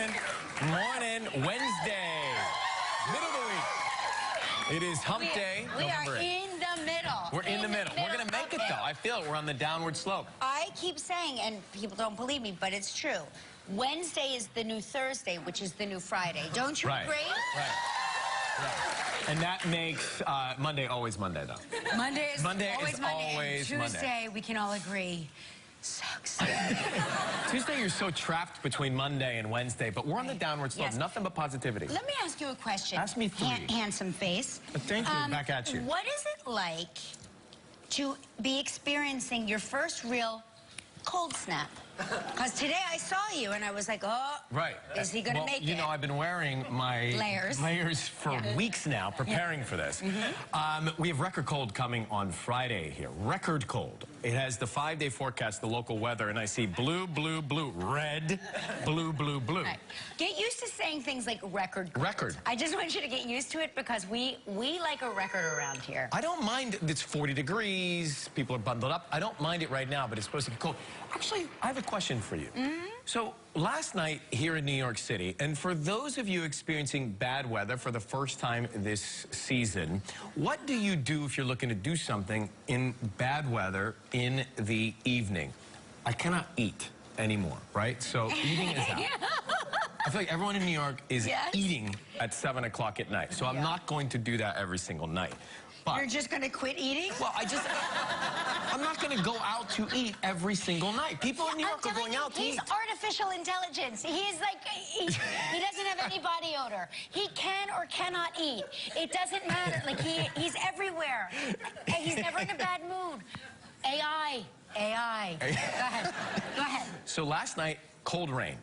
Morning. Morning. Wednesday. Middle of the week. It is hump day. We are in the middle. We're in the middle. We're going to make it, though. I feel it. We're on the downward slope. I keep saying, and people don't believe me, but it's true. Wednesday is the new Thursday, which is the new Friday. Don't you agree? Right. And that makes Monday always Monday, though. Monday is always Monday. Always Tuesday, Monday. We can all agree, sucks. Tuesday, you're so trapped between Monday and Wednesday, but we're on the downward slope. Yes. Nothing but positivity. Let me ask you a question. Ask me three. Handsome face. Thank you. Back at you. What is it like to be experiencing your first real cold snap? Because today I saw you and I was like, oh, right. Is he going to make it? You know, I've been wearing my layers for weeks now, preparing for this. We have record cold coming on Friday here. Record cold. It has the 5-day forecast, the local weather, and I see blue, blue, blue, red, blue, blue, blue. Right. Get used to saying things like record cold. Record. I just want you to get used to it because we like a record around here. I don't mind it's 40 degrees, people are bundled up. I don't mind it right now, but it's supposed to be cold. Actually, I have a question for you. So last night here in New York City, and for those of you experiencing bad weather for the first time this season, what do you do if you're looking to do something in bad weather in the evening? I cannot eat anymore, right? So eating is out. I feel like everyone in New York is eating at 7 o'clock at night. So I'm not going to do that every single night. But you're just going to quit eating? Well, I'm not going to go out to eat every single night. People in New York are going out to eat. He's artificial intelligence. He's like, he doesn't have any body odor. He can or cannot eat. It doesn't matter. Like, he's everywhere. He's never in a bad mood. AI. Go ahead. So last night, cold rain.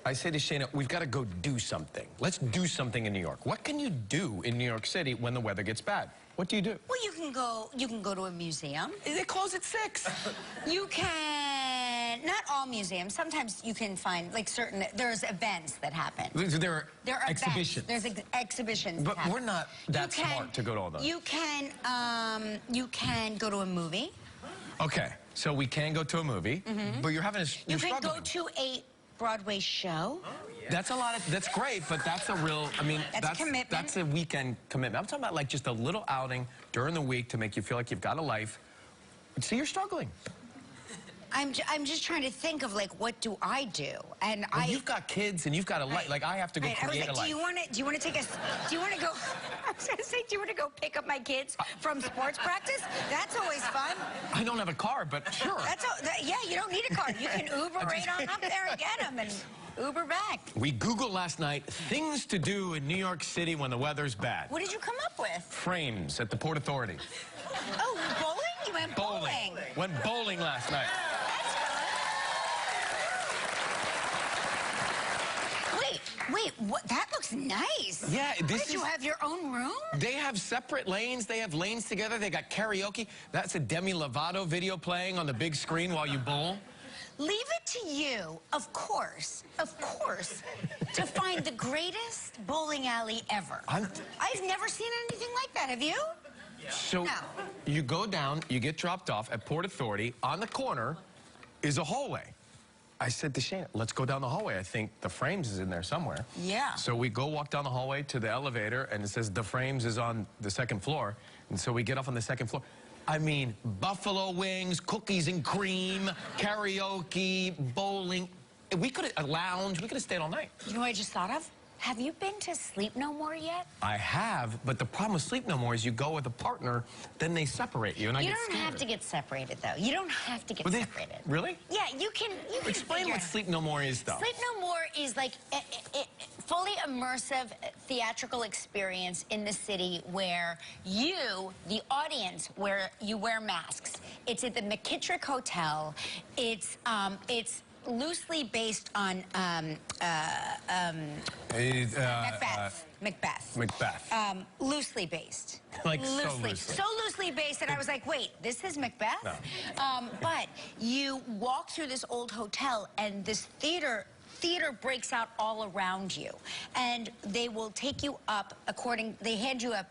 I say to Shayna, we've got to go do something. Let's do something in New York. What can you do in New York City when the weather gets bad? What do you do? Well, you can go to a museum. They close at 6. You can, not all museums. Sometimes you can find, like, there's events that happen. There are exhibitions. There's exhibitions. But we're not that smart to go to all those. You can go to a movie. Okay, so we can go to a movie, but you're having You can go to a Broadway show. That's a lot of, that's great, but that's a real, I mean, that's a commitment. That's a weekend commitment. I'm talking about like just a little outing during the week to make you feel like you've got a life. See, you're struggling. I'm just trying to think of, like, what do I do? And well, you've got kids and you've got a life. Like, I have to go create a life. Do you want to go, I was going to say, do you want to go pick up my kids from sports practice? That's always fun. I don't have a car, but sure. Yeah, you don't need a car. You can Uber right on up there and get them and Uber back. We Googled last night things to do in New York City when the weather's bad. What did you come up with? Frames at the Port Authority. Oh, bowling? You went bowling. Went bowling last night. Wait, what? That looks nice. Yeah, Did you have your own room? They have separate lanes. They have lanes together. They got karaoke. That's a Demi Lovato video playing on the big screen while you bowl. Leave it to you, of course, to find the greatest bowling alley ever. I've never seen anything like that. Have you? So you go down, you get dropped off at Port Authority. On the corner is a hallway. I said to Shayna, let's go down the hallway. I think the Frames is in there somewhere. Yeah. So we go walk down the hallway to the elevator, and it says the Frames is on the 2nd floor. And so we get off on the 2nd floor. I mean, buffalo wings, cookies and cream, karaoke, bowling. We could have, a lounge, we could have stayed all night. You know what I just thought of? Have you been to Sleep No More yet? I have, but the problem with Sleep No More is you go with a partner, then they separate you, and I get scared. You don't have to get separated, though. You don't have to get separated. Really? Yeah, you can Explain what Sleep No More is, though. Sleep No More is like a fully immersive theatrical experience in the city where you, the audience, where you wear masks. It's at the McKittrick Hotel. It's loosely based on Macbeth. Loosely based. Like so loosely. So loosely based that I was like, wait, this is Macbeth? No. But you walk through this old hotel and this theater breaks out all around you. And they will take you up they hand you a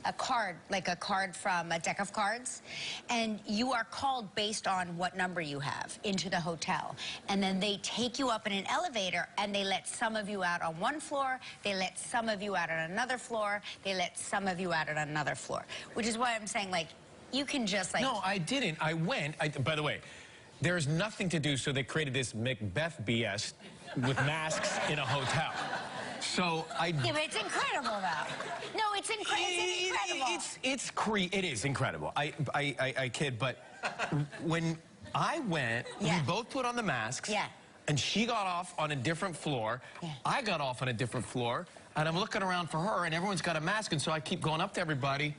a card, like a card from a deck of cards, and you are called based on what number you have into the hotel. And then they take you up in an elevator, and they let some of you out on one floor, they let some of you out on another floor, they let some of you out on another floor. Which is why I'm saying, like, you can just, like... No, I didn't. I went. By the way, there's nothing to do, so they created this Macbeth BS with masks in a hotel. So Yeah, but it's incredible, though. No, it's incredible. It is incredible. I kid, but when I went, we both put on the masks. Yeah. And she got off on a different floor. Yeah. I got off on a different floor. And I'm looking around for her, and everyone's got a mask, and so I keep going up to everybody,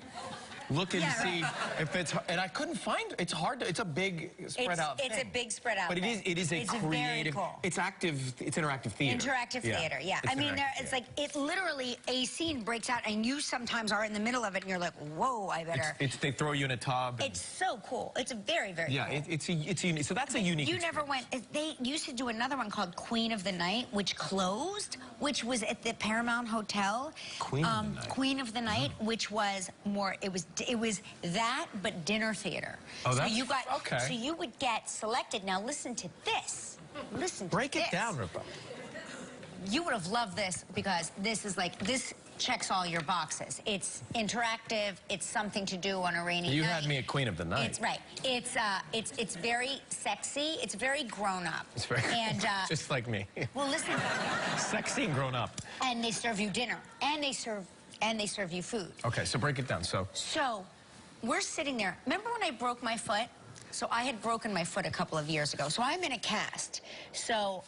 looking to see if it's, and I couldn't find, it's hard to, it's a big spread out thing. It's a big spread out But thing. it is a creative, cool. it's interactive theater. Interactive theater, yeah. I mean, it's like, it literally, a scene breaks out, and you sometimes are in the middle of it, and you're like, whoa, I better. They throw you in a tub. It's so cool. It's very, very cool. Yeah, it's unique, so that's a unique You never went, they used to do another one called Queen of the Night, which closed, which was at the Paramount Hotel. Queen of the Night. Queen of the Night, which was more, it was that, but dinner theater. Oh, that's, so you got, okay. So you would get selected. Now listen to this. Listen to Break this. it down, Ripa. You would have loved this because this is like, this checks all your boxes. It's interactive. It's something to do on a rainy night. You had me at Queen of the Night. It's right. It's very sexy. It's very grown up. It's very just like me. Well, listen. Sexy and grown up. And they serve you dinner, and they serve you food. Okay, so break it down. So we're sitting there. Remember when I broke my foot? So I had broken my foot a couple of years ago. So I'm in a cast. So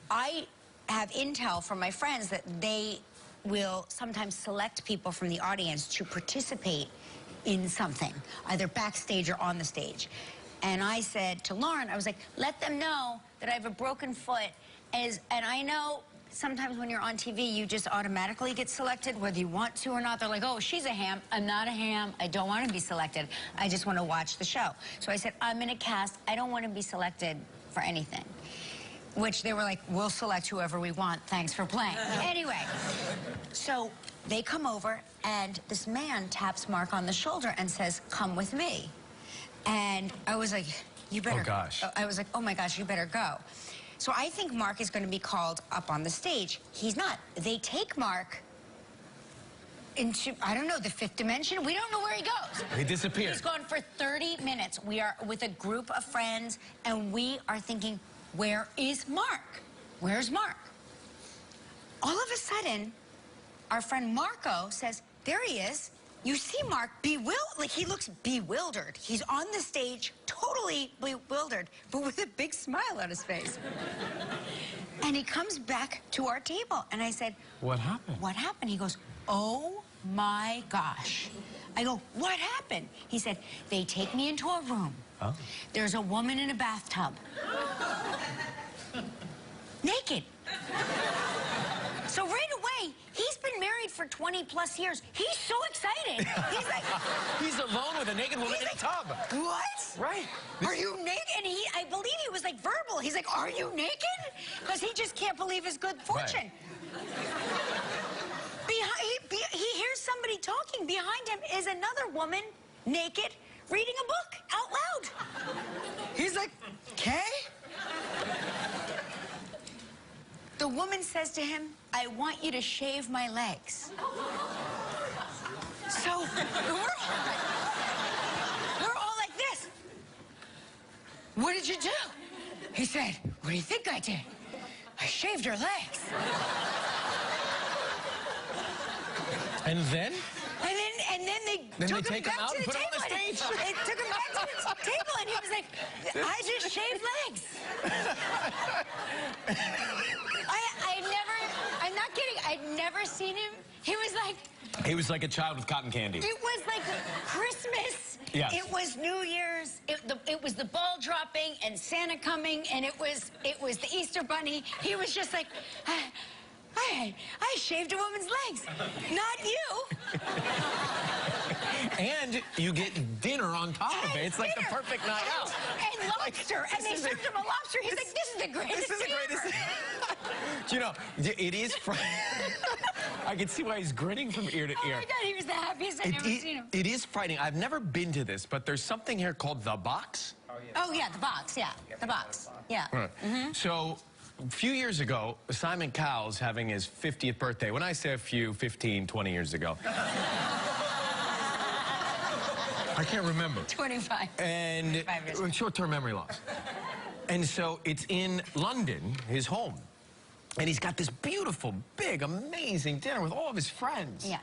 I have intel from my friends that they will sometimes select people from the audience to participate in something, either backstage or on the stage. And I said to Lauren, I was like, let them know that I have a broken foot, and I know sometimes when you're on TV, you just automatically get selected, whether you want to or not. They're like, oh, she's a ham. I'm not a ham. I don't want to be selected. I just want to watch the show. So I said, I'm in a cast. I don't want to be selected for anything. Which they were like, we'll select whoever we want. Thanks for playing. Anyway, so they come over, and this man taps Mark on the shoulder and says, come with me. And I was like, you better. Oh, gosh. I was like, oh, my gosh, you better go. So I think Mark is going to be called up on the stage. He's not. They take Mark into, I don't know, the fifth dimension. We don't know where he goes. He disappeared. He's gone for 30 minutes. We are with a group of friends, and we are thinking, where is Mark? Where's Mark? All of a sudden, our friend Marco says, there he is. You see Mark bewildered, like he looks bewildered. He's on the stage, totally bewildered, but with a big smile on his face. And he comes back to our table, and I said, what happened? What happened? He goes, oh my gosh. I go, what happened? He said, they take me into a room. Oh. There's a woman in a bathtub. Naked. So right away, he's been married for 20+ years. He's so excited. He's like... He's alone with a naked woman in a tub. What? Right. Are you naked? And I believe he was like verbal. He's like, are you naked? Because he just can't believe his good fortune. Right. He hears somebody talking. Behind him is another woman, naked, reading a book out loud. He's like, okay? The woman says to him, I want you to shave my legs. So we're all like this. What did you do? He said, what do you think I did? I shaved her legs. And then? And then they took him back to the table. They took him back to the table, and he was like, I just shaved legs. I'm not kidding, I'd never seen him. He was like a child with cotton candy. It was like Christmas. Yes. It was New Year's. It was the ball dropping and Santa coming, and it was the Easter Bunny. He was just like, I shaved a woman's legs. Not you. And you get dinner on top of it. It's like the perfect night out. And lobster. And they served him a lobster. He's like, this is the greatest This is the greatest. You know, it is I can see why he's grinning from ear to ear. Oh my God, he was the happiest I've ever seen him. It is frightening. I've never been to this, but there's something here called The Box. Oh yeah, the box, yeah. The box, yeah. Right. So, a few years ago, Simon Cowell's having his 50th birthday. When I say a few, 15, 20 years ago. I can't remember. 25. And short-term memory loss. And so it's in London, his home. And he's got this beautiful, big, amazing dinner with all of his friends. Yeah.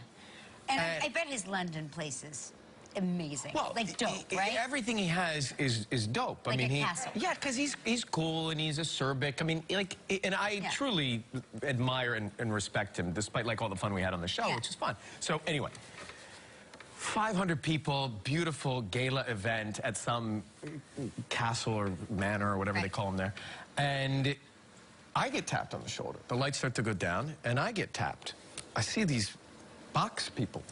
And I bet his London place is amazing. Well, like dope, right? Everything he has is dope. Like I mean, a castle. Yeah, because he's cool and he's acerbic. I mean, like, and I truly admire and respect him, despite like all the fun we had on the show, which is fun. So anyway, 500 people, beautiful gala event at some castle or manor or whatever they call them there, and I get tapped on the shoulder. The lights start to go down, and I get tapped. I see these box people.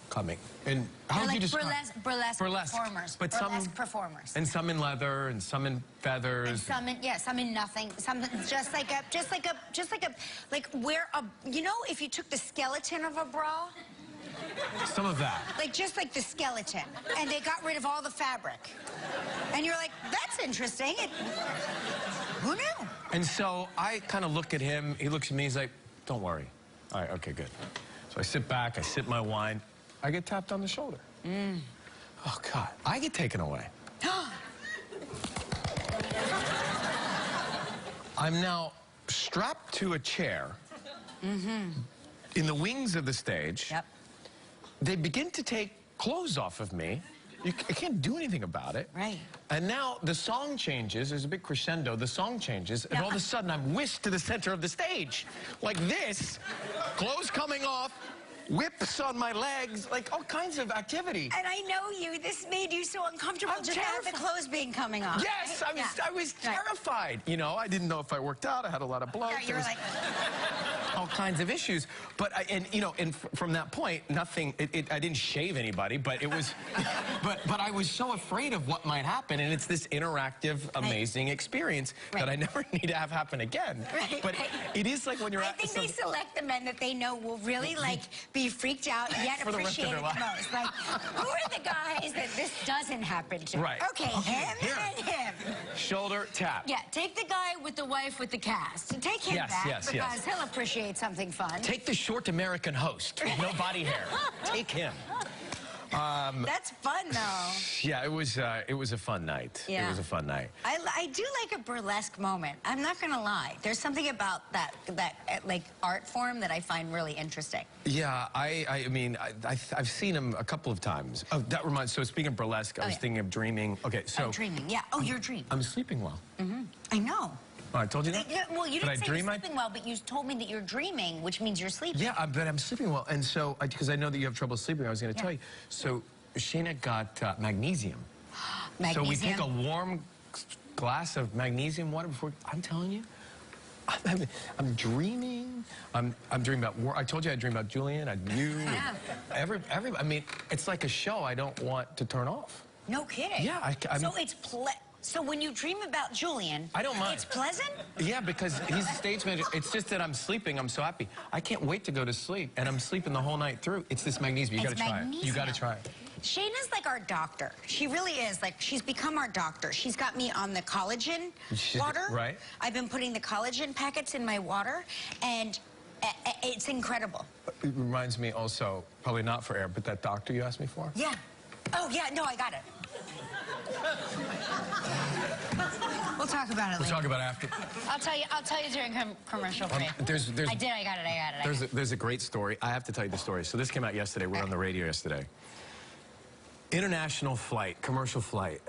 Coming. And how would you describe burlesque performers. But burlesque performers. And some in leather, and some in feathers. And some in nothing. Some just like where a, you know, if you took the skeleton of a bra. Some of that. Like just like the skeleton, and they got rid of all the fabric. And you're like, that's interesting. Who knew? And so I kind of look at him. He looks at me. He's like, "Don't worry." All right. Okay. Good. So I sit back, I sip my wine, I get tapped on the shoulder. Oh, God, I get taken away. I'm now strapped to a chair in the wings of the stage. They begin to take clothes off of me. I can't do anything about it. Right. And now the song changes. There's a big crescendo. The song changes. And all of a sudden, I'm whisked to the center of the stage. Like this. Clothes coming off. Whips on my legs. Like all kinds of activity. And I know you. This made you so uncomfortable just to have the clothes being coming off. Yes. Right? I was terrified. You know, I didn't know if I worked out. I had a lot of blood. Yeah, you were like... all kinds of issues. But, from that point, nothing, I didn't shave anybody, but it was, but I was so afraid of what might happen, and it's this interactive, amazing experience that I never need to have happen again. But it is like when you're I think they select the men that they know will really, like, be freaked out, yet appreciate it the most. Like, who are the guys that this doesn't happen to? Right. Okay, him and him. Shoulder tap. Yeah, take the guy with the wife with the cast. Take him back, because he'll appreciate something fun. Take the short American host with no body hair. Take him. That's fun, though. Yeah, it was a fun night. Yeah. It was a fun night. I do like a burlesque moment. I'm not gonna lie. There's something about that like art form that I find really interesting. Yeah, I mean, I've seen him a couple of times. Oh, that reminds. So speaking of burlesque, I was thinking of dreaming. Okay, so dreaming. Yeah. Oh, you're dreaming. I'm sleeping well. I know. Oh, I told you that? Well, you didn't say you're sleeping well, but you told me that you're dreaming, which means you're sleeping. Yeah, but I'm sleeping well. And so, because I know that you have trouble sleeping, I was going to tell you. So, Shayna got magnesium. Magnesium? So we take a warm glass of magnesium water before, I'm telling you, I'm dreaming. I'm dreaming about work. I told you I dream about Julian, you, I mean, it's like a show I don't want to turn off. No kidding. Yeah, So when you dream about Julian, I don't mind. It's pleasant? Yeah, because he's a stage manager. It's just that I'm sleeping. I'm so happy. I can't wait to go to sleep, and I'm sleeping the whole night through. It's this magnesium. You got to try it. You got to try it. Shayna's like our doctor. She really is. Like, she's become our doctor. She's got me on the collagen water. Right. I've been putting the collagen packets in my water, and it's incredible. It reminds me also, probably not for air, but that doctor you asked me for? Yeah. Oh, yeah, no, I got it. We'll talk about it later. We'll talk about it after. I'll tell you during commercial break. I got it. There's a great story. I have to tell you the story. So this came out yesterday. We were on the radio yesterday. International flight, commercial flight.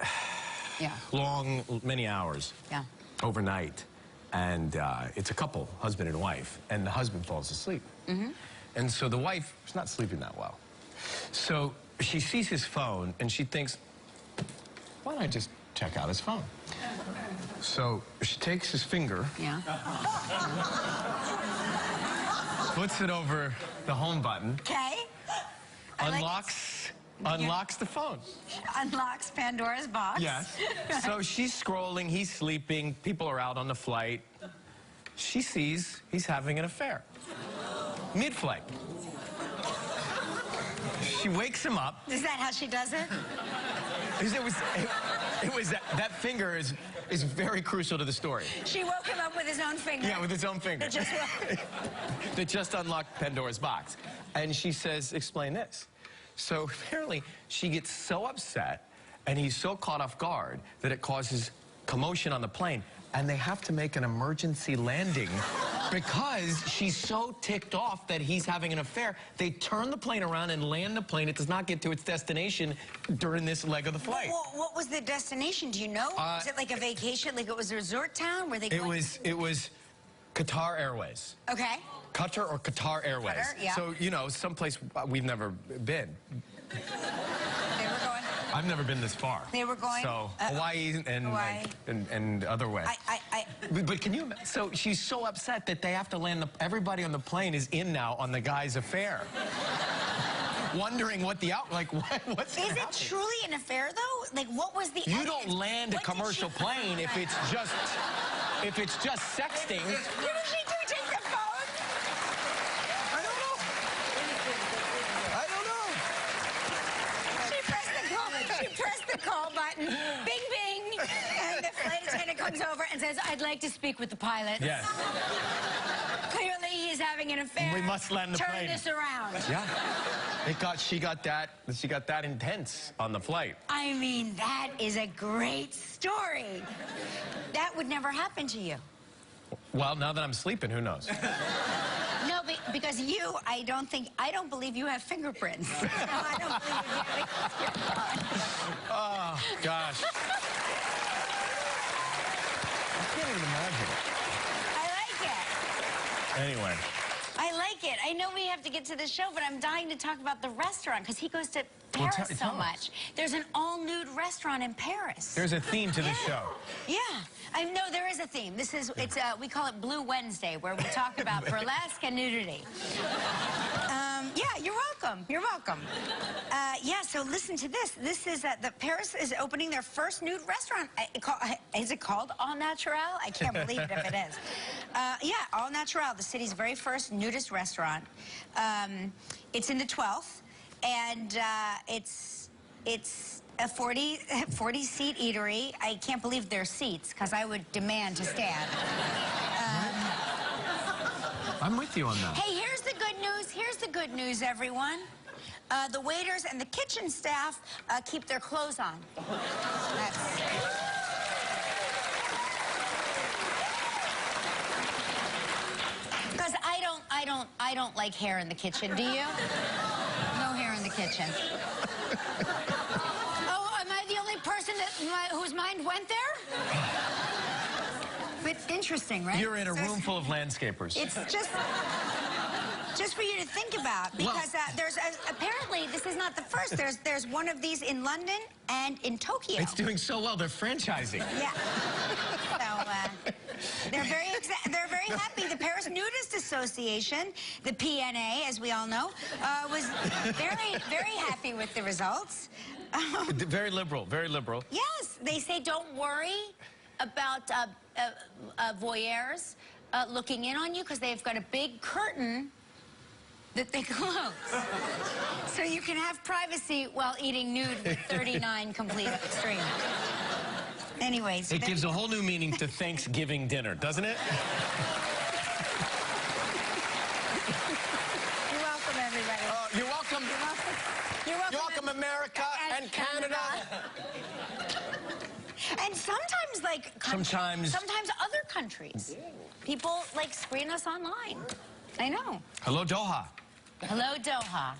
Yeah. Long, many hours. Yeah. Overnight. And it's a couple, husband and wife. And the husband falls asleep. And so the wife is not sleeping that well. So she sees his phone and she thinks, why don't I just check out his phone? So she takes his finger, puts it over the home button, Okay. unlocks unlocks the phone. Unlocks Pandora's box. Yes. So she's scrolling, he's sleeping, people are out on the flight. She sees he's having an affair. Mid-flight. She wakes him up. Is that how she does it? That finger is very crucial to the story. She woke him up with his own finger. Yeah, with his own finger. That just unlocked Pandora's box. And she says, explain this. So apparently she gets so upset and he's so caught off guard that it causes commotion on the plane. And they have to make an emergency landing because she's so ticked off that he's having an affair. They turn the plane around and land the plane. It does not get to its destination during this leg of the flight. What was the destination? Do you know? Was it like a vacation? Like it was a resort town? Were they going? It was Qatar Airways. Okay. Qatar or Qatar Airways. Qatar, yeah. So, you know, someplace we've never been. They were going. I've never been this far. They were going. So Hawaii and Hawaii. Like, and other ways. But can you? So she's so upset that they have to land. Everybody on the plane is in now on the guy's affair, wondering what the what's. Is it truly an affair though? Like what was the? You don't land a commercial plane if it's just sexting. What did she do? Take the phone? I don't know. I don't know. She pressed the call button. Bing, bing. And the flight attendant comes over and says, I'd like to speak with the pilot. Yes. Clearly, he's having an affair. We must land the plane. Turn this around. Yeah. She got that intense on the flight. I mean, that is a great story. That would never happen to you. Well, now that I'm sleeping, who knows? No, because I don't believe you have fingerprints. No, I don't believe you. Oh, gosh. I can't even imagine it. I like it. Anyway. I like it. I know we have to get to the show, but I'm dying to talk about the restaurant because he goes to Paris so much. There's an all-nude restaurant in Paris. There's a theme to this show. Yeah. I know there is a theme. We call it Blue Wednesday, where we talk about burlesque and nudity. Yeah, you're welcome. You're welcome. Yeah, so listen to this. This is Paris is opening their first nude restaurant. Is it called All Natural? I can't believe it if it is. Yeah, All Natural, the city's very first nudist restaurant. It's in the 12th, and it's a 40-seat eatery. I can't believe they're seats, because I would demand to stand. I'm with you on that. Hey, here's the good news. Here's the good news, everyone. The waiters and the kitchen staff keep their clothes on. Because I don't like hair in the kitchen. Do you? No hair in the kitchen. Oh, am I the only person whose mind went there? But interesting, right? You're in a room full of landscapers. It's just for you to think about, because there's apparently this is not the first. There's one of these in London and in Tokyo. It's doing so well. They're franchising. Yeah. So they're very happy. The Paris Nudist Association, the PNA, as we all know, was very happy with the results. Very liberal. Very liberal. Yes, they say don't worry about voyeurs looking in on you, because they've got a big curtain that they close. So you can have privacy while eating nude with 39 complete streamers. Anyways. It gives a whole new meaning to Thanksgiving dinner, doesn't it? You're welcome, everybody. You're welcome. You're welcome. You're welcome. You're welcome, America and Canada. And sometimes other countries. People screen us online. I know. Hello, Doha. Hello, Doha.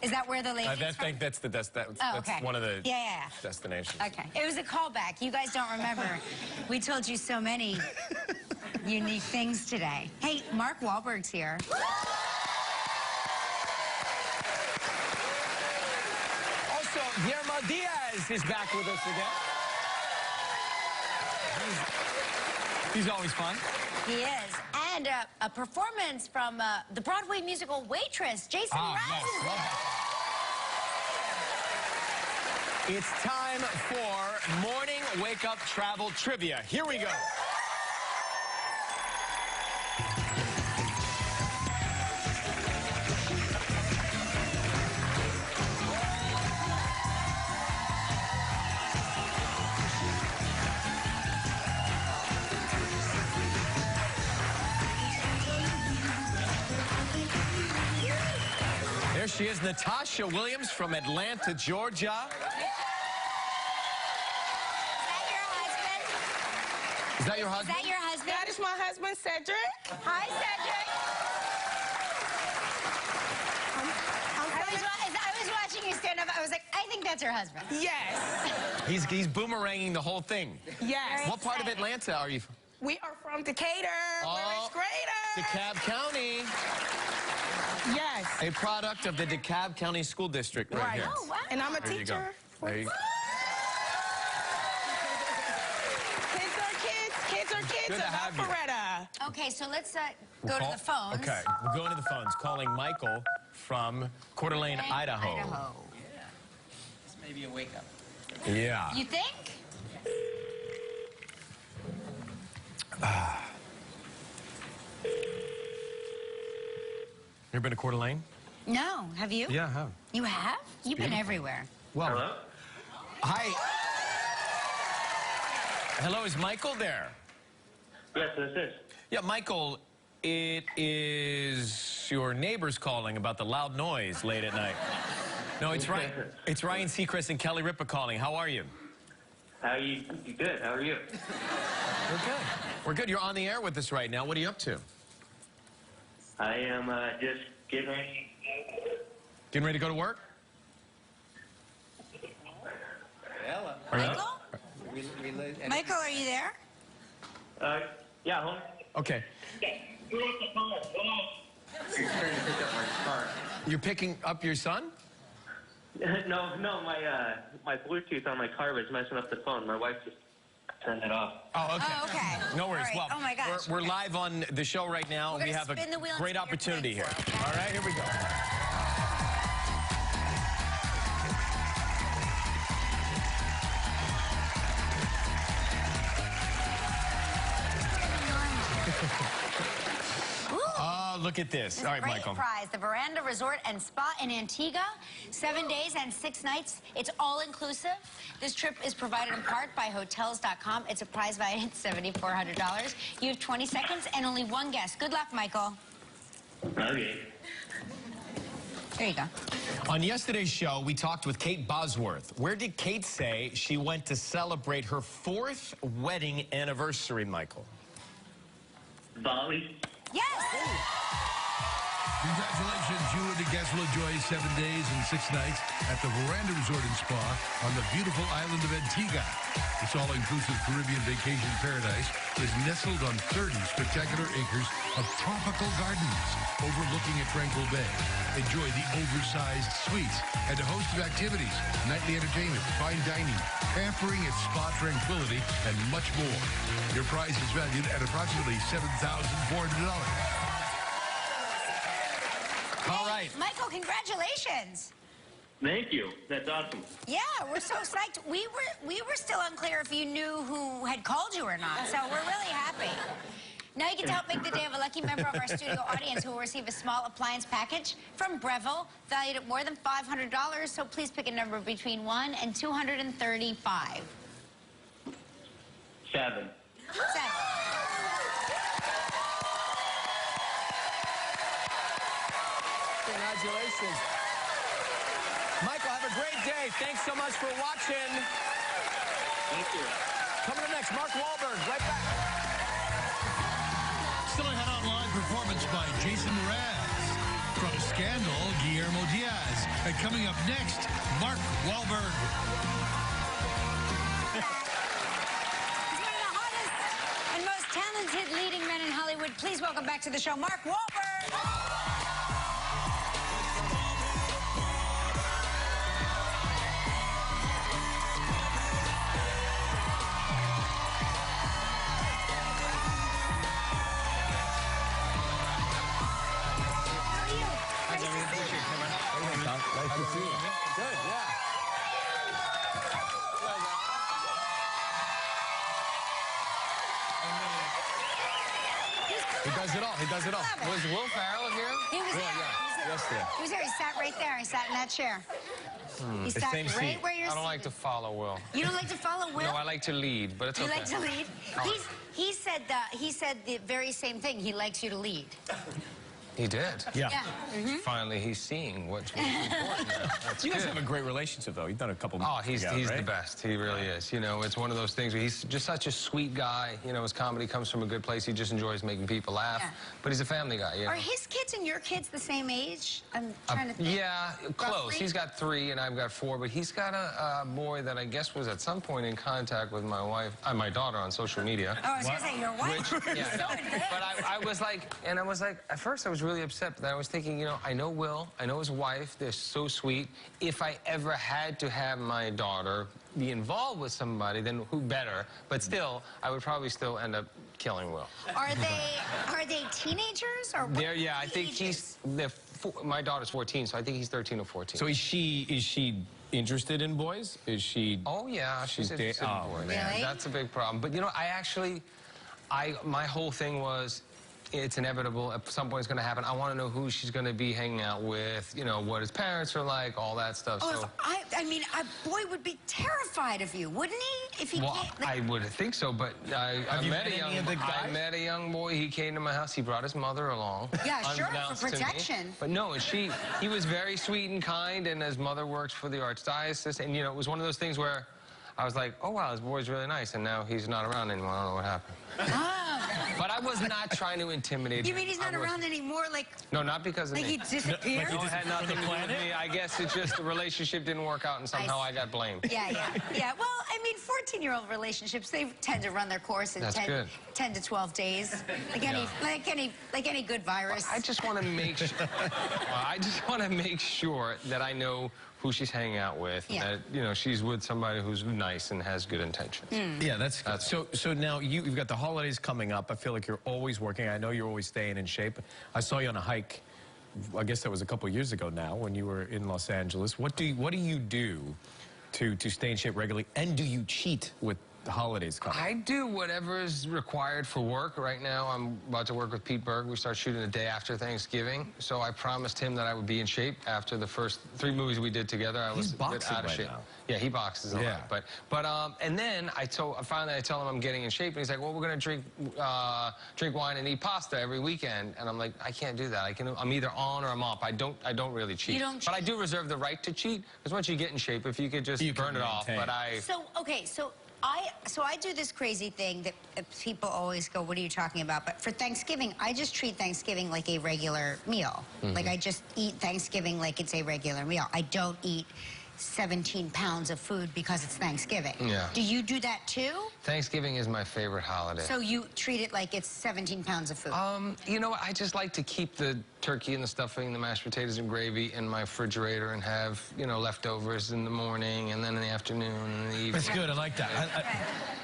Is that where the lady I think that's okay. one of the yeah. destinations. Okay. It was a callback. You guys don't remember. We told you so many unique things today. Hey, Mark Wahlberg's here. Also, Guillermo Díaz is back with us again. He's always fun. He is. And a performance from the Broadway musical Waitress, Jason Mraz. Yes. It's time for Morning Wake Up Travel Trivia. Here we go. There she is, Natasha Williams from Atlanta, Georgia. Is that your husband? Is that your husband? That is my husband, Cedric. Hi, Cedric. I was watching you stand up. I was like, I think that's her husband. Yes. He's boomeranging the whole thing. Yes. What part of Atlanta are you from? We are from Decatur, where it's greater. DeKalb County. Yes. A product of the DeKalb County School District right here. Oh, wow. And I'm a There you go. teacher. There you go. Kids are kids. Good to have you. Alpharetta. Okay, so let's go to the phones. Okay, we're going to the phones. Calling Michael from Coeur d'Alene, Idaho. This may be a wake up. Yeah. You think? You ever been to Coeur d'Alene? No. Have you? Yeah, I have. You have? You've been beautiful. everywhere. Well, Hello? hi. Hello, is Michael there? Yes, this is. Yeah, Michael, it is your neighbors calling about the loud noise late at night. No, it's Ryan. It's Ryan Seacrest and Kelly Ripa calling. How are you? How you good? How are you? We're good. We're good. You're on the air with us right now. What are you up to? I am just getting ready. Getting ready to go to work? Ella. Michael? We live in Michael, are you there? Yeah, home. Okay. Who wants the phone? Come on. You're trying to pick up my car. You're picking up your son? No, my Bluetooth on my car was messing up the phone. My wife just turned it off. Oh, okay. Oh, okay. No worries. All right. Well, Oh, my gosh. we're live on the show right now. We're We gonna have a spin the wheel great until you're opportunity here. playing for, okay? All right, here we go. Look at this. All right, Great Michael. prize, the Veranda Resort and Spa in Antigua. 7 days and 6 nights. It's all inclusive. This trip is provided in part by Hotels.com. It's a prize valued at $7,400. You have 20 seconds and only one guess. Good luck, Michael. Okay. There you go. On yesterday's show, we talked with Kate Bosworth. Where did Kate say she went to celebrate her 4th wedding anniversary, Michael? Bali. Yes! Congratulations, you and the guests will enjoy 7 days and 6 nights at the Veranda Resort and Spa on the beautiful island of Antigua. This all-inclusive Caribbean vacation paradise is nestled on 30 spectacular acres of tropical gardens overlooking a tranquil bay. Enjoy the oversized suites and a host of activities, nightly entertainment, fine dining, pampering at spa tranquility, and much more. Your prize is valued at approximately $7,400. All right. Michael, congratulations. Thank you. That's awesome. Yeah, we're so psyched. We were still unclear if you knew who had called you or not, so we're really happy. Now you get to help make the day of a lucky member of our studio audience who will receive a small appliance package from Breville, valued at more than $500. So please pick a number between 1 and 235. 7. 7. Congratulations. Michael, have a great day. Thanks so much for watching. Thank you. Coming up next, Mark Wahlberg, right back. Still ahead online, performance by Jason Mraz. From Scandal, Guillermo Díaz. And coming up next, Mark Wahlberg. He's one of the hottest and most talented leading men in Hollywood. Please welcome back to the show, Mark Wahlberg. Nice to see you. Good, yeah. He does it all. Love it. Was Will Ferrell here? He was there. yeah. Yesterday. He was there. He sat right there. He sat in that chair. He The sat same right seat. where you're I don't like to seated. follow Will. You don't like to follow Will? No, I like to lead, but it's You okay. like to lead? He said the very same thing. He likes you to lead. He did. Yeah. Yeah. Finally, he's seeing what's important now. That's You guys good. have a great relationship, though. You've done a couple. Oh, he's together, right? the best. He really is. You know, it's one of those things where he's just such a sweet guy. You know, his comedy comes from a good place. He just enjoys making people laugh. Yeah. But he's a family guy, you know. Are his kids and your kids the same age? I'm trying to think. Yeah, close. Roughly? He's got 3 and I've got 4, but he's got a boy that I guess was at some point in contact with my wife, my daughter on social media. Oh, I was going to say, your wife? Yeah, So advanced. but I was like, at first I was really upset, but I was thinking, you know, I know Will, I know his wife, they're so sweet. If I ever had to have my daughter be involved with somebody, then who better? But still, I would probably still end up killing Will. Are they teenagers or what? Yeah, I think ages? my daughter's 14, so I think he's 13 or 14. So is she interested in boys? Is she? Oh yeah, she's interested in oh, boys. man. Really? That's a big problem. But you know, my whole thing was, it's inevitable. At some point, it's going to happen. I want to know who she's going to be hanging out with. You know, what his parents are like, all that stuff. Oh, So, I mean, a boy would be terrified of you, wouldn't he? If he well, can't. Like, I would think so. But I you met met any of the guys? I met a young boy. He came to my house. He brought his mother along. Yeah, sure, for unbeknownst to me. protection. But no, and he was very sweet and kind. And his mother works for the archdiocese. And you know, it was one of those things where I was like, oh wow, this boy's really nice. And now he's not around anymore. I don't know what happened. But I was not trying to intimidate you him. mean he's not I was- around anymore? Like No, not because of he me. disappeared? No, it had nothing to do with planet? me. I guess it's just the relationship didn't work out and somehow I got blamed. Yeah. Well, I mean, 14-year-old relationships, they tend to run their course in That's 10 good. to 12 days. Like any good virus. I just want to make sure that I know who she's hanging out with, Yeah. and that, you know, she's with somebody who's nice and has good intentions. Yeah, that's good. So now you've got the holidays coming up. I feel like you're always working. I know you're always staying in shape. I saw you on a hike. I guess that was a couple years ago now when you were in Los Angeles. What do you do to stay in shape regularly? And do you cheat with the holidays coming? I do whatever is required for work. Right now, I'm about to work with Pete Berg. We start shooting the day after Thanksgiving. So I promised him that I would be in shape after the first 3 movies we did together. I was He's a bit boxing out of right shape. now. Yeah, he boxes a Yeah. lot. But and then finally I tell him I'm getting in shape, and he's like, well, we're gonna drink wine and eat pasta every weekend. And I'm like, I can't do that. I'm either on or I'm off. I don't really cheat. You don't But I cheat? do reserve the right to cheat, because once you get in shape, if you could just You can burn it off. maintain. But So I do this crazy thing that people always go, what are you talking about? But for Thanksgiving, I just treat Thanksgiving like a regular meal. Like I just eat Thanksgiving like it's a regular meal. I don't eat 17 pounds of food because it's Thanksgiving. Yeah. Do you do that too? Thanksgiving is my favorite holiday. So you treat it like it's 17 pounds of food? You know what? I just like to keep the turkey and the stuffing, the mashed potatoes and gravy in my refrigerator and have, you know, leftovers in the morning and then in the afternoon and in the evening. That's good. I like that.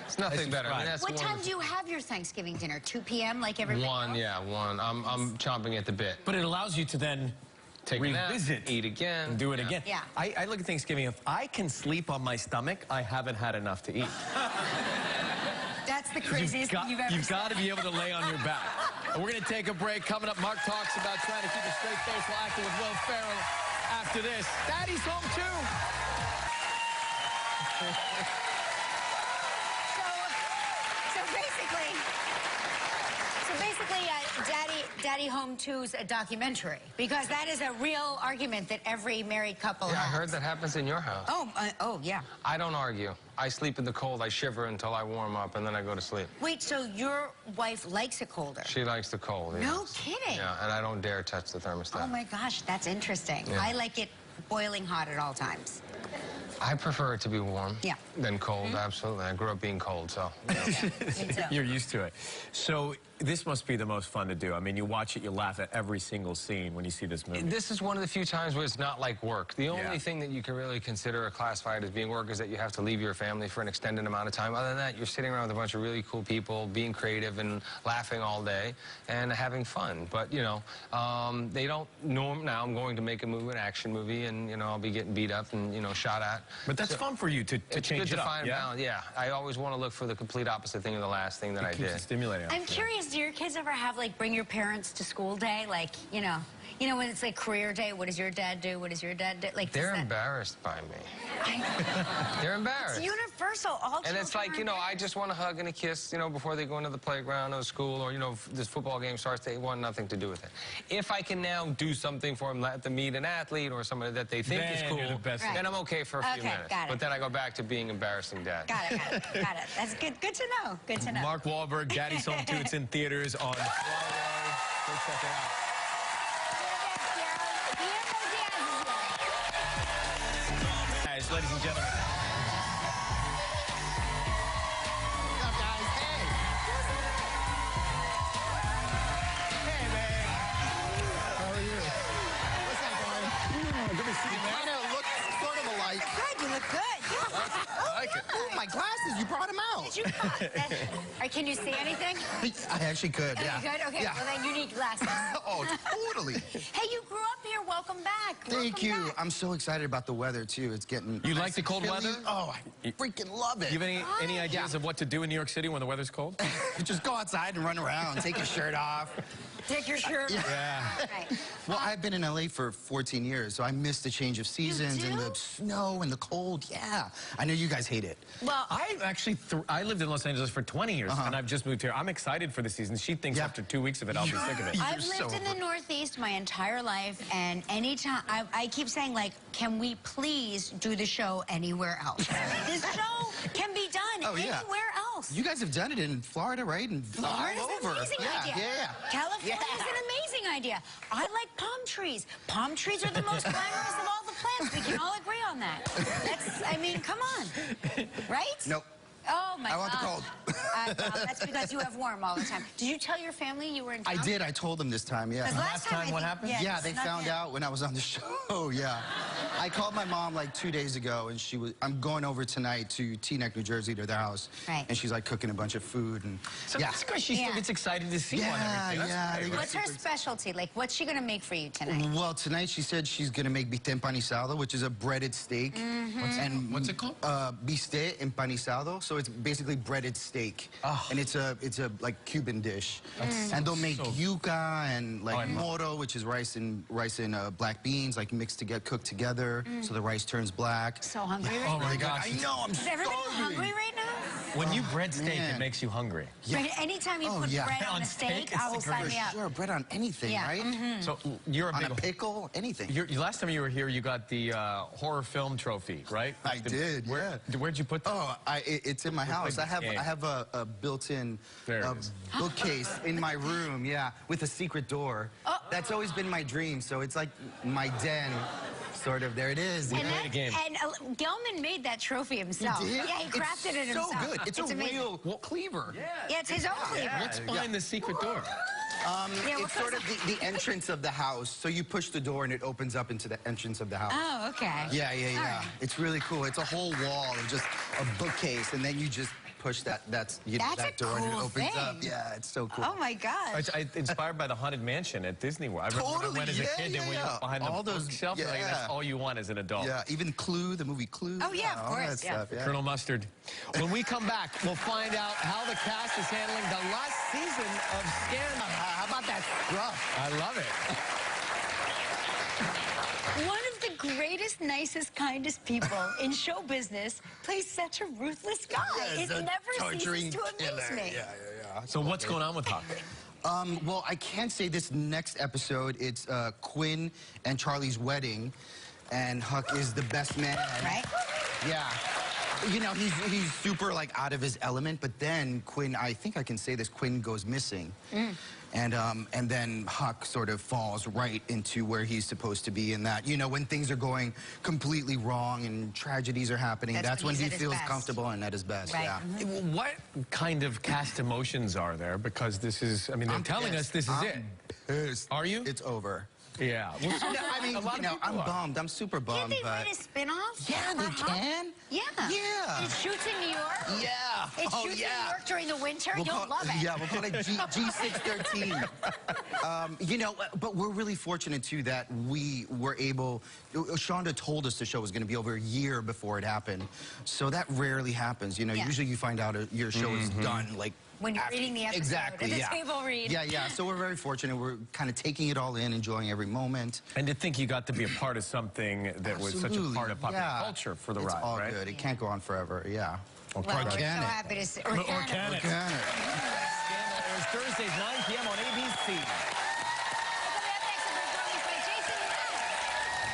It's nothing Nice better. I mean, surprise. that's What one time of do you have your Thanksgiving dinner? 2 p.m. like everybody One, else? yeah, one. I'm chomping at the bit. But it allows you to then Take a nap, revisit, eat again, and do it again. Yeah. I look at Thanksgiving. If I can sleep on my stomach, I haven't had enough to eat. That's the craziest thing you've ever You've said. got to be able to lay on your back. And we're going to take a break. Coming up, Mark talks about trying to keep a straight face while acting with Will Ferrell. After this, Daddy's home too. So basically, Daddy Home 2's a documentary, because that is a real argument that every married couple Yeah, I has. heard that happens in your house. Oh, yeah. I don't argue. I sleep in the cold. I shiver until I warm up, and then I go to sleep. Wait, so your wife likes it colder? She likes the cold. No yes. kidding. Yeah, and I don't dare touch the thermostat. Oh my gosh, that's interesting. Yeah. I like it boiling hot at all times. I prefer it to be warm Yeah. than cold, absolutely. I grew up being cold, so. You know. Me too. You're used to it. So this must be the most fun to do. I mean, you watch it, you laugh at every single scene when you see this movie. This is one of the few times where it's not like work. The only Yeah. thing that you can really consider or classify it as being work is that you have to leave your family for an extended amount of time. Other than that, you're sitting around with a bunch of really cool people, being creative and laughing all day and having fun. But, you know, they don't know now I'm going to make a movie, an action movie, and, you know, I'll be getting beat up and, you know, shot at not. But that's fun for you to It's change good it to up. find balance. Yeah, I always want to look for the complete opposite thing of the last thing that I Keeps did. it stimulating. I'm curious, do your kids ever have, like, bring your parents to school day? Like, you know, when it's like career day, what does your dad do? What does your dad do? Like, They're embarrassed by me. They're embarrassed. It's universal. All And it's like, you know, I just want a hug and a kiss, you know, before they go into the playground or school, or, you know, if this football game starts, they want nothing to do with it. If I can now do something for them, let them meet an athlete or somebody that they think is Then cool, you're the best. then I'm okay for a few minutes. got it. But then I go back to being embarrassing dad. Got it. That's good. Good to know. Good to know. Mark Wahlberg, Daddy's Home 2. It's in theaters on Friday. Go check it out. Guys, ladies and gentlemen. What's up, guys? Hey. Hey, man. How are you? What's up, Brian? Good to see you, man. Kind of look sort of alike. Good. You look good. I like it. Oh, my glasses. You brought them out. Did you? Can you see anything? I actually could, Oh, yeah. you good? Okay. Yeah. Well, then you need glasses. Oh, totally. Hey, you grew up here. Welcome back. Thank Welcome you. back. I'm so excited about the weather, too. It's getting... You like the cold chilly. weather? Oh, I freaking love it. You have any ideas of what to do in New York City when the weather's cold? Just go outside and run around. Take your shirt off. Take your shirt off. Yeah. Right. Well, I've been in LA for 14 years, so I miss the change of seasons and do? the snow and the cold. Yeah. I know you guys hate it. Well, I actually, I lived in Los Angeles for 20 years, and I've just moved here. I'm excited for the season. She thinks after 2 weeks of it, I'll be sick of it. I've You're lived so in the over it. Northeast my entire life, and anytime I keep saying, like, can we please do the show anywhere else? This show can be done anywhere else. You guys have done it in Florida, right? And Florida's all an over. amazing idea. Yeah. California's an amazing idea. I like palm trees. Palm trees are the most glamorous of all the plants. We can all agree on that. That's, I mean, come on. Right? Nope. Oh, my God. I want the cold. Well, that's because you have warm all the time. Did you tell your family you were in town? I did. I told them this time, yeah. Because last time, what happened? Yeah, they snuck found in. out when I was on the show, yeah. I called my mom like 2 days ago, and I'm going over tonight to Teaneck, New Jersey, to their house. Right. And she's like cooking a bunch of food, and So yeah. that's because she still gets excited to see one and everything. Yeah, That's great, What's her specialty? Like, what's she going to make for you tonight? Well, tonight she said she's gonna make bistec empanizado, which is a breaded steak. And What's it called? Bistec empanizado. So it's basically breaded steak, and it's a like Cuban dish. And they'll make yuca and like moro, which is rice and black beans, like mixed together, cooked together, so the rice turns black. So hungry right Oh, now? my gosh. I know, I'm Is everybody starving. hungry right now? When you bread steak, man. it makes you hungry. Right, anytime you Oh, put yeah. bread on On a steak, steak, it's I will the sign For me up. sure, bread on anything, Yeah. right? So you're a On big... a pickle, anything. Last time you were here, you got the horror film trophy, right? I did, yeah. Where'd you put that? Oh, it's in my house. I have a built-in There it is. bookcase in my room, yeah, with a secret door. That's always been my dream, so it's like my den, sort of. There it is. We played a game. And Gelman made that trophy himself. He did? Yeah, he crafted it It's himself. so good. It's a amazing. real cleaver. Yeah, it's his own cleaver. What's behind the secret door? Yeah, what It's sort of the entrance of the house. So you push the door and it opens up into the entrance of the house. Oh, okay. Yeah. All right. It's really cool. It's a whole wall of just a bookcase, and then you just push that That's that a door and it cool opens up. thing. Yeah, it's so cool. Oh, my God. Inspired by the Haunted Mansion at Disney World. I remember when I Totally, went as a yeah, kid and we yeah. were behind All the those- bookshelf. Like, yeah. that's all you want as an adult. Yeah, even Clue, the movie Clue. Oh, yeah, of all that course, yeah. stuff, yeah. Colonel Mustard. When we come back, we'll find out how the cast is handling the last season of Scandal. How about that scruff? I love it. One of the greatest, nicest, kindest people in show business plays such a ruthless guy. Yes, it a never torturing ceases to amaze killer. me. Yeah. So what's going on with Huck? Well, I can't say this next episode. It's Quinn and Charlie's wedding, and Huck is the best man. Right? Yeah. You know, he's super, like, out of his element, but then Quinn, I think I can say this, Quinn goes missing. And then Huck sort of falls right into where he's supposed to be in that, you know, when things are going completely wrong and tragedies are happening, that's when he he's at his feels best. comfortable and at his best, Right. yeah. What kind of cast emotions are there? Because this is, I mean, they're telling us this is it. Pissed. Are you? It's over. Yeah. Well, No, I mean, a lot of people I'm are. bummed. I'm super Can't bummed, they but write a spin-off? yeah, they can. Yeah. Yeah. It shoots in New York. Yeah. It Oh, shoots in yeah. New York during the winter. We'll You'll call- love it. Yeah, we'll call it G613. You know, but we're really fortunate, too, that we were able... Shonda told us the show was going to be over a year before it happened. So that rarely happens. You know, Yeah. usually you find out your show is done, like... When you're after- reading the episode. Exactly, The yeah. table read. Yeah. So we're very fortunate. We're kind of taking it all in, enjoying every moment. And to think you got to be a part of something that was such a Absolutely, part of popular yeah. culture for the It's ride, all right? good. It can't go on forever, yeah. Well, Or we're so can it? happy to see. Or can it? Can it?